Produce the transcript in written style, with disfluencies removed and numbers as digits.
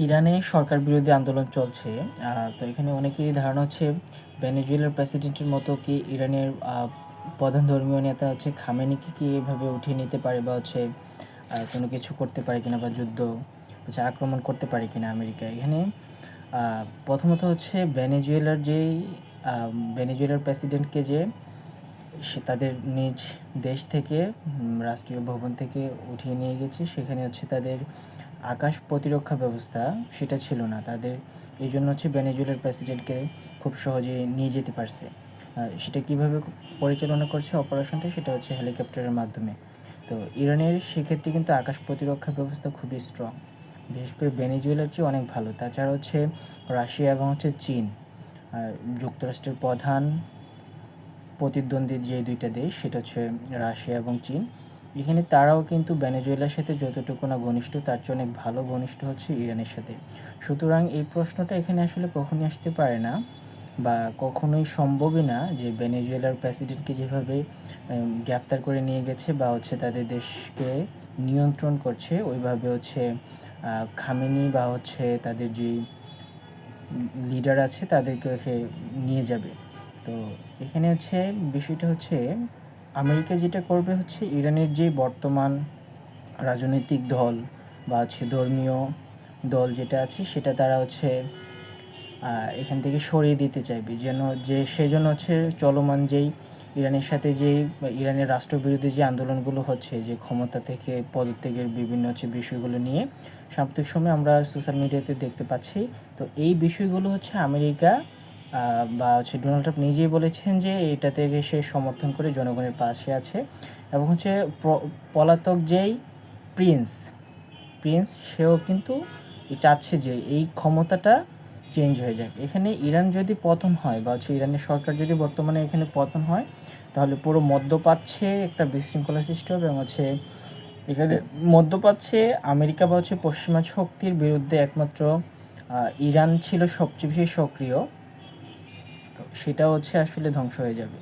ইরানে সরকার বিরোধী আন্দোলন চলছে। তো এখানে অনেকেরই ধারণা হচ্ছে ভেনেজুয়েলার প্রেসিডেন্টের মতো কি ইরানের প্রধান ধর্মীয় নেতা হচ্ছে খামেনিকে কি এভাবে উঠিয়ে নিতে পারে বা হচ্ছে কোনো কিছু করতে পারে কিনা বা যুদ্ধ হচ্ছে আক্রমণ করতে পারে কিনা আমেরিকা। এখানে প্রথমত হচ্ছে ভেনেজুয়েলার প্রেসিডেন্টকে যে সে তাদের নিজ দেশ থেকে রাষ্ট্রীয় ভবন থেকে উঠিয়ে নিয়ে গেছে, সেখানে হচ্ছে তাদের আকাশ প্রতিরক্ষা ব্যবস্থা সেটা ছিল না তাদের। এই জন্য হচ্ছে ভেনেজুয়েলার প্রেসিডেন্টকে খুব সহজে নিয়ে যেতে পারছে। সেটা কিভাবে পরিচালনা করছে অপারেশনটা, সেটা হচ্ছে হেলিকপ্টারের মাধ্যমে। তো ইরানের সেক্ষেত্রে কিন্তু আকাশ প্রতিরক্ষা ব্যবস্থা খুবই স্ট্রং, বিশেষ করে ভেনেজুয়েলার চেয়ে অনেক ভালো। তাছাড়া হচ্ছে রাশিয়া এবং হচ্ছে চীন, যুক্তরাষ্ট্রের প্রধান প্রতিদ্বন্দ্বী যে দুইটা দেশ সেটা হচ্ছে রাশিয়া এবং চীন। এখানে তারাও কিন্তু ভেনেজুয়েলার সাথে যতটুকু না ঘনিষ্ঠ, তার চেয়ে অনেক ভালো ঘনিষ্ঠ হচ্ছে ইরানের সাথে। সুতরাং এই প্রশ্নটা এখানে আসলে কখনই আসতে পারে না বা কখনোই সম্ভবই না যে ভেনেজুয়েলার প্রেসিডেন্টকে যেভাবে গ্রেফতার করে নিয়ে গেছে বা হচ্ছে তাদের দেশকে নিয়ন্ত্রণ করছে, ওইভাবে হচ্ছে খামেনি বা হচ্ছে তাদের যে লিডার আছে তাদেরকে নিয়ে যাবে। তো এখানে হচ্ছে বিষয়টা হচ্ছে আমেরিকা যেটা করবে হচ্ছে ইরানের যে বর্তমান রাজনৈতিক দল বা হচ্ছে ধর্মীয় দল যেটা আছে সেটা তারা হচ্ছে এখান থেকে সরিয়ে দিতে চাইবে, যেন সেজন্য হচ্ছে চলমান যেই ইরানের সাথে যেই ইরানের রাষ্ট্রবিরোধী যে আন্দোলনগুলো হচ্ছে, যে ক্ষমতা থেকে পদত্যাগের বিভিন্ন হচ্ছে বিষয়গুলো নিয়ে সাম্প্রতিক সময় আমরা সোশ্যাল মিডিয়াতে দেখতে পাচ্ছি। তো এই বিষয়গুলো হচ্ছে আমেরিকা বা হচ্ছে ডোনাল্ড ট্রাম্প নিজেই বলেছেন যে এটা থেকে সে সমর্থন করে জনগণের পাশে আছে। এবং হচ্ছে পলাতক যেই প্রিন্স প্রিন্স সেও কিন্তু চাচ্ছে যে এই ক্ষমতাটা চেঞ্জ হয়ে যায়। এখানে ইরান যদি পতন হয় বা হচ্ছে ইরানের সরকার যদি বর্তমানে এখানে পতন হয়, তাহলে পুরো মধ্যপ্রাচ্যে একটা বিশৃঙ্খলা সৃষ্টি হবে এবং হচ্ছে এখানে মধ্যপ্রাচ্যে আমেরিকা বা হচ্ছে পশ্চিমা শক্তির বিরুদ্ধে একমাত্র ইরান ছিল সবচেয়ে বেশি সক্রিয়। তো সেটা হচ্ছে আসলে ধ্বংস হয়ে যাবে।